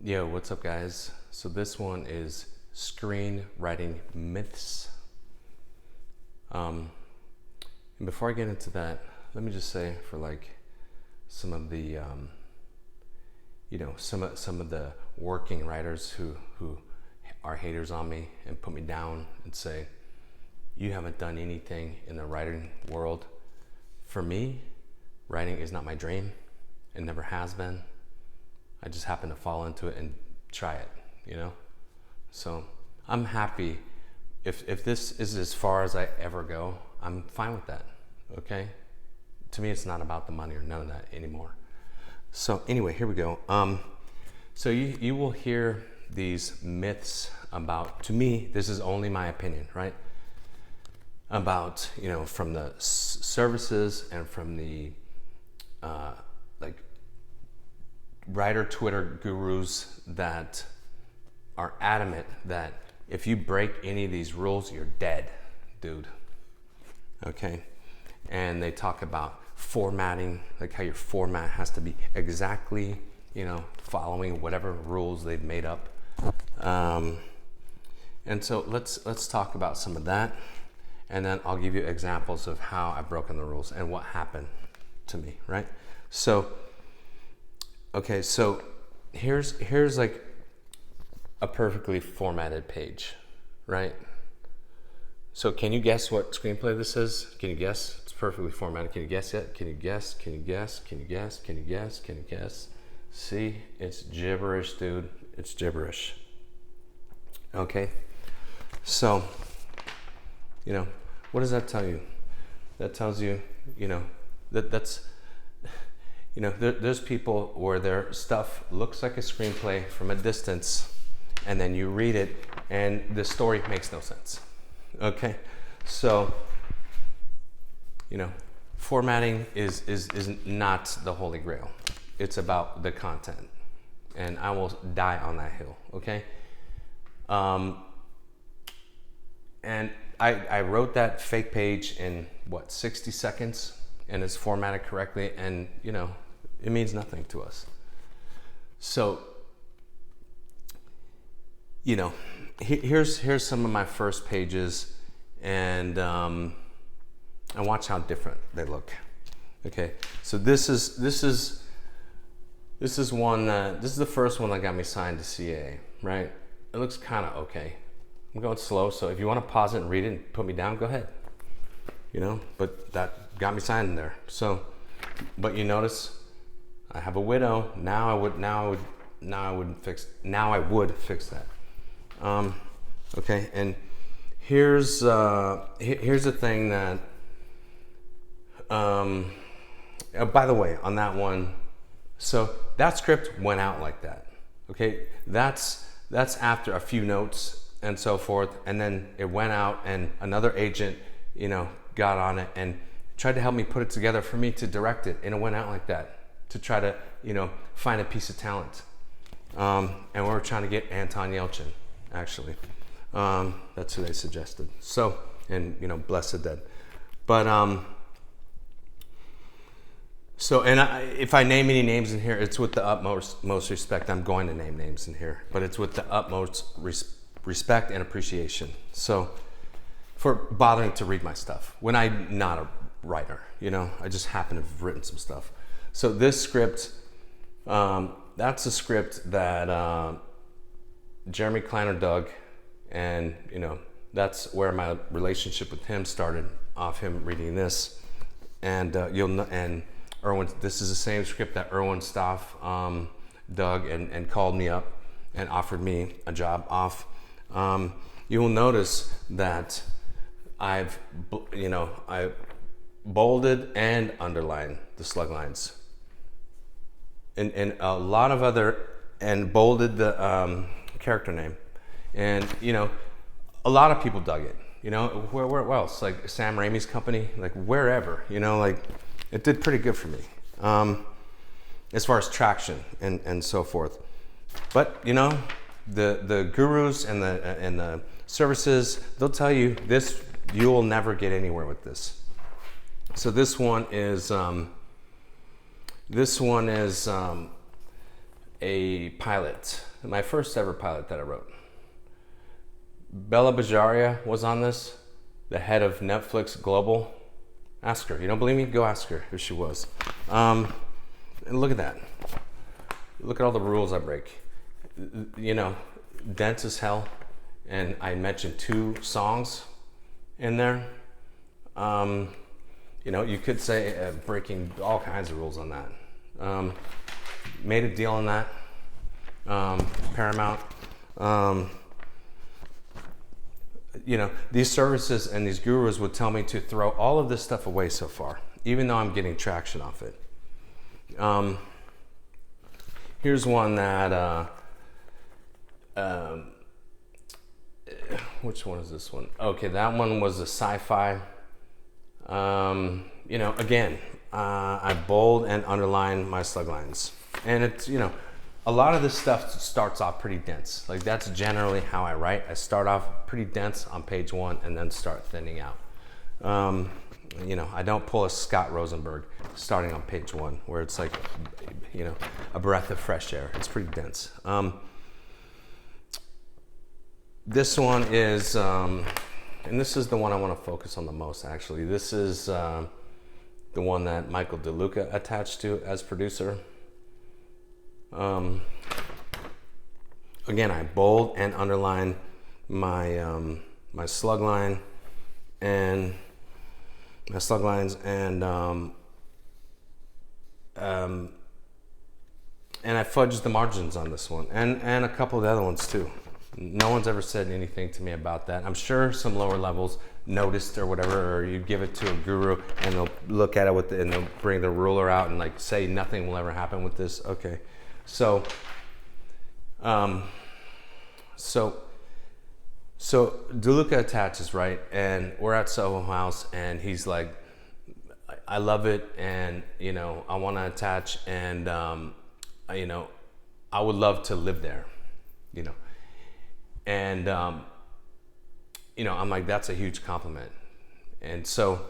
Yo, what's up, guys? So this one is screenwriting myths. And before I get into that, let me just say for like some of the, some of the working writers who are haters on me and put me down and say, you haven't done anything in the writing world. For me, writing is not my dream. It never has been. I just happen to fall into it and try it, So I'm happy if this is as far as I ever go. I'm fine with that, okay? To me, it's not about the money or none of that anymore. So anyway, here we go. So you will hear these myths about, to me, this is only my opinion, right? About, from the services and from the, writer Twitter gurus that are adamant that if you break any of these rules, you're dead, dude. Okay? And they talk about formatting, like how your format has to be exactly, following whatever rules they've made up. And so let's talk about some of that, and then I'll give you examples of how I've broken the rules and what happened to me, right? So here's like a perfectly formatted page, right? So can you guess what screenplay this is? Can you guess? It's perfectly formatted. Can you guess yet? Can you guess? Can you guess? Can you guess? Can you guess? Can you guess? See, it's gibberish, dude. It's gibberish. Okay. So, what does that tell you? That tells you, that's there's people where their stuff looks like a screenplay from a distance, and then you read it and the story makes no sense. Okay, so formatting is not the holy grail. It's about the content, and I will die on that hill. Okay, and I wrote that fake page in 60 seconds, and it's formatted correctly, and it means nothing to us. So here's some of my first pages, and watch how different they look. Okay, so this is one this is the first one that got me signed to CA, right? It looks kind of okay. I'm going slow, so if you want to pause it and read it and put me down, go ahead. But that got me signed in there. So, but you notice I have a widow. Now I would fix that. Okay, and here's the thing that by the way, on that one, so that script went out like that. Okay, that's after a few notes and so forth, and then it went out, and another agent got on it and tried to help me put it together for me to direct it, and it went out like that to try to find a piece of talent. And we were trying to get Anton Yelchin, actually. That's who they suggested. So, and bless the dead. But if I name any names in here, it's with the utmost respect. I'm going to name names in here, but it's with the utmost respect and appreciation. So, for bothering to read my stuff when I'm not a writer, I just happen to have written some stuff. So this script, that's a script that Jeremy Kleiner dug, and that's where my relationship with him started, off him reading this. And and Erwin, this is the same script that Erwin Stoff dug and called me up and offered me a job off. You will notice that I bolded and underlined the slug lines, and a lot of other, and bolded the character name, and a lot of people dug it. Where else? Like Sam Raimi's company, like wherever, it did pretty good for me, as far as traction and so forth. But the gurus and the services, they'll tell you this, you will never get anywhere with this. So this one is a pilot my first ever pilot that I wrote. Bella Bajaria was on this, the head of Netflix Global. Ask her. You don't believe me? Go ask her who she was. And look at that. Look at all the rules I break. You know, dense as hell. And I mentioned 2 songs in there. You know, you could say breaking all kinds of rules on that. Made a deal on that. Paramount. You know, these services and these gurus would tell me to throw all of this stuff away so far, even though I'm getting traction off it. Here's one that, which one is this one? Okay, that one was a sci-fi. You know, again, I bold and underline my slug lines. And it's, you know, a lot of this stuff starts off pretty dense. Like, that's generally how I write. I start off pretty dense on page 1 and then start thinning out. You know, I don't pull a Scott Rosenberg starting on page 1 where it's like, you know, a breath of fresh air. It's pretty dense. This one is, and this is the one I want to focus on the most, actually. This is the one that Michael DeLuca attached to as producer. Again, I bold and underline my my slug line and my slug lines, and I fudged the margins on this one, and a couple of the other ones too. No one's ever said anything to me about that. I'm sure some lower levels noticed or whatever, or you give it to a guru and they'll look at it and they'll bring the ruler out and like say nothing will ever happen with this. Okay, so DeLuca attaches, right? And we're at Soho House and he's like, I love it, and you know, I want to attach, and you know, I would love to live there, you know. And you know, I'm like, that's a huge compliment. And so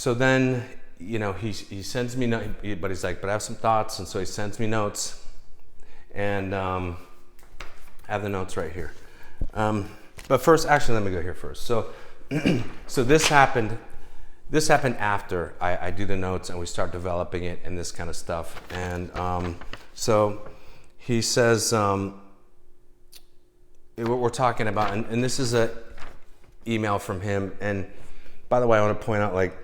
then, you know, he sends me notes, but he's like, but I have some thoughts, and so he sends me notes, and I have the notes right here. But first, actually, let me go here first. So so this happened after I do the notes and we start developing it and this kind of stuff. And so he says, what we're talking about, and this is a email from him. And by the way, I want to point out, like,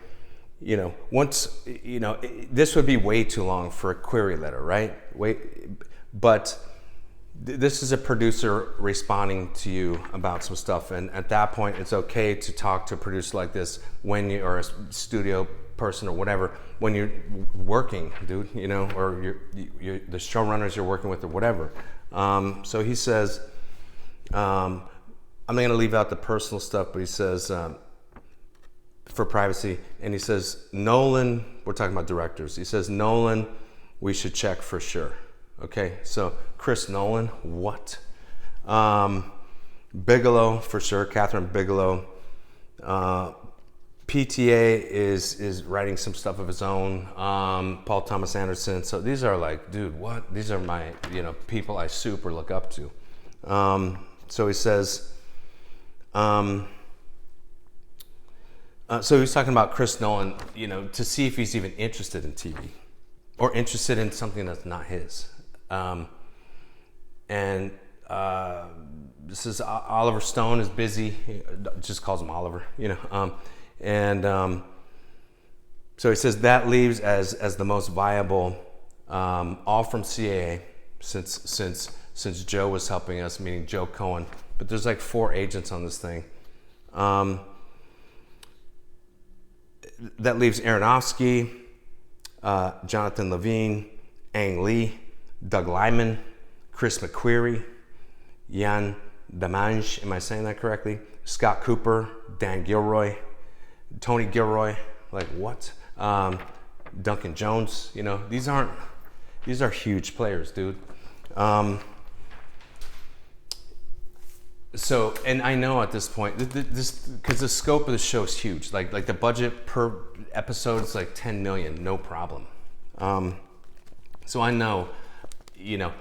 you know, once, you know, this would be way too long for a query letter, right? But this is a producer responding to you about some stuff, and at that point it's okay to talk to a producer like this when you are a studio person or whatever, when you're working, dude, you know, or you're the showrunners you're working with or whatever. So he says, I'm not going to leave out the personal stuff, but he says, for privacy, and he says, Nolan, we're talking about directors, he says, Nolan, we should check for sure. Okay, so Chris Nolan, what? Bigelow, for sure, Catherine Bigelow. PTA is writing some stuff of his own. Paul Thomas Anderson. So these are like, dude, what? These are my, you know, people I super look up to. So he says, so he's talking about Chris Nolan, you know, to see if he's even interested in TV or interested in something that's not his. This is Oliver Stone is busy. He just calls him Oliver, you know. So he says that leaves as the most viable, all from CAA, since Joe was helping us, meaning Joe Cohen. But there's like 4 agents on this thing. That leaves Aronofsky, Jonathan Levine, Ang Lee, Doug Liman, Chris McQuarrie, Jan Damange, am I saying that correctly? Scott Cooper, Dan Gilroy, Tony Gilroy, like what? Duncan Jones, you know, these are huge players, dude. So, and I know at this point, this because the scope of the show is huge. Like the budget per episode is like 10 million, no problem. So I know, you know,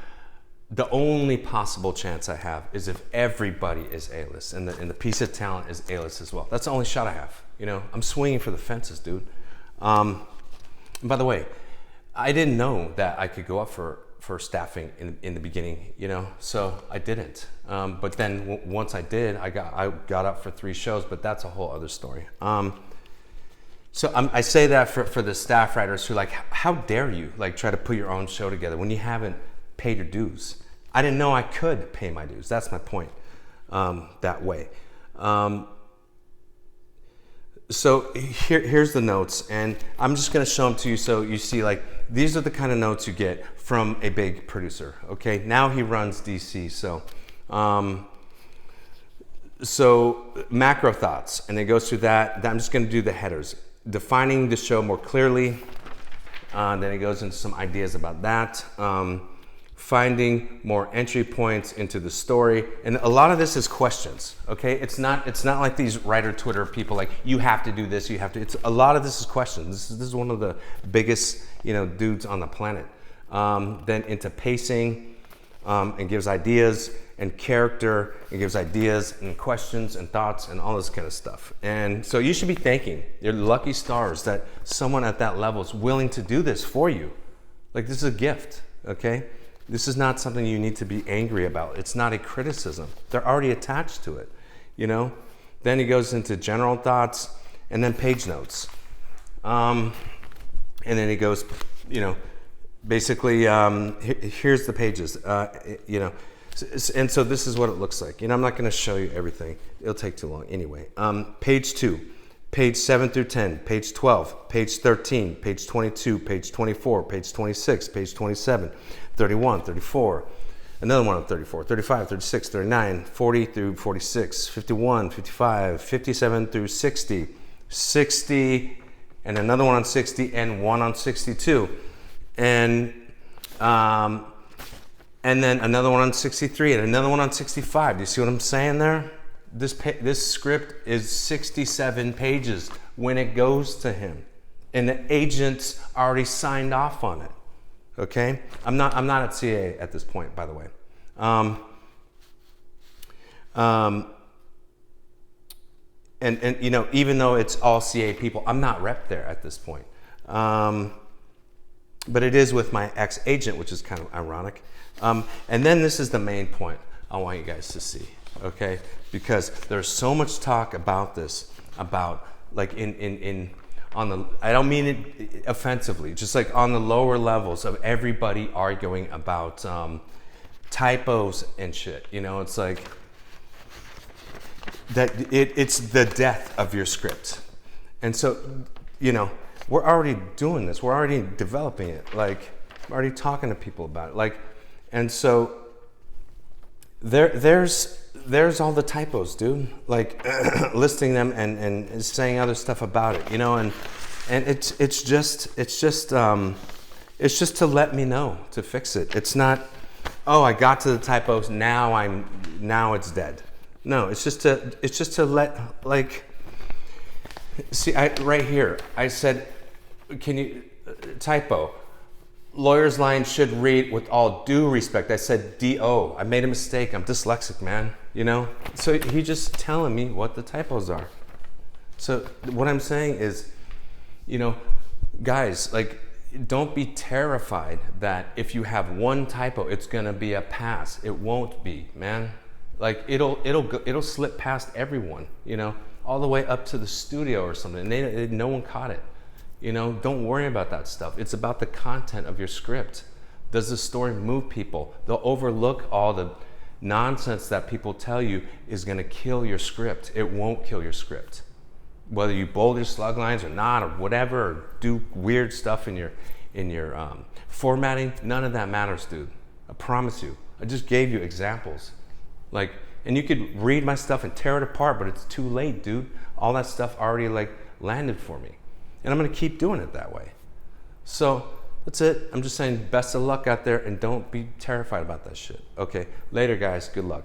the only possible chance I have is if everybody is A-list and the piece of talent is A-list as well. That's the only shot I have. You know, I'm swinging for the fences, dude. And by the way, I didn't know that I could go up for staffing in the beginning, you know, so I didn't. But then once I did, I got up for 3 shows, but that's a whole other story. So I say that for the staff writers who like, how dare you like try to put your own show together when you haven't paid your dues? I didn't know I could pay my dues. That's my point, that way. So here's the notes, and I'm just gonna show them to you so you see like, these are the kind of notes you get from a big producer, okay? Now he runs DC, so macro thoughts, and it goes through that. I'm just gonna do the headers. Defining the show more clearly, then it goes into some ideas about that. Finding more entry points into the story, and a lot of this is questions, okay? It's not like these writer Twitter people like, you have to do this, you have to. It's a lot of this is questions. This is one of the biggest, you know, dudes on the planet. Then into pacing, and gives ideas, and character, and gives ideas and questions and thoughts and all this kind of stuff. And so you should be thanking your lucky stars that someone at that level is willing to do this for you. Like, this is a gift, okay? This is not something you need to be angry about. It's not a criticism. They're already attached to it, you know? Then he goes into general thoughts and then page notes. And then he goes, you know, basically, here's the pages, you know. And so this is what it looks like. You know, I'm not gonna show you everything. It'll take too long anyway. Page 2, page 7 through 10, page 12, page 13, page 22, page 24, page 26, page 27, 31, 34, another one on 34, 35, 36, 39, 40 through 46, 51, 55, 57 through 60, 60, and another one on 60, and one on 62. And then another one on 63, and another one on 65. Do you see what I'm saying there? This script is 67 pages when it goes to him, and the agent's already signed off on it. Okay, I'm not at CA at this point, by the way. And you know, even though it's all CA people, I'm not rep there at this point. But it is with my ex-agent, which is kind of ironic. And then this is the main point I want you guys to see, okay? Because there's so much talk about this, about like on the, I don't mean it offensively, just like on the lower levels of everybody arguing about typos and shit. You know, it's like that it's the death of your script. And so, you know, we're already doing this. We're already developing it. Like, we're already talking to people about it. Like, and so there's all the typos, dude. Like listing them and saying other stuff about it, you know. And it's just to let me know to fix it. It's not, oh, I got to the typos, now it's dead. No, it's just to let, like, see, right here I said, can you typo? Lawyer's line should read with all due respect. I said D-O. I made a mistake. I'm dyslexic, man. You know? So he's just telling me what the typos are. So what I'm saying is, you know, guys, like, don't be terrified that if you have one typo, it's gonna be a pass. It won't be, man. Like, it'll slip past everyone, you know, all the way up to the studio or something. And no one caught it. You know, don't worry about that stuff. It's about the content of your script. Does the story move people? They'll overlook all the nonsense that people tell you is gonna kill your script. It won't kill your script. Whether you bold your slug lines or not, or whatever, or do weird stuff in your formatting, none of that matters, dude. I promise you. I just gave you examples. Like, and you could read my stuff and tear it apart, but it's too late, dude. All that stuff already like landed for me. And I'm gonna keep doing it that way. So that's it. I'm just saying best of luck out there, and don't be terrified about that shit. Okay, later guys, good luck.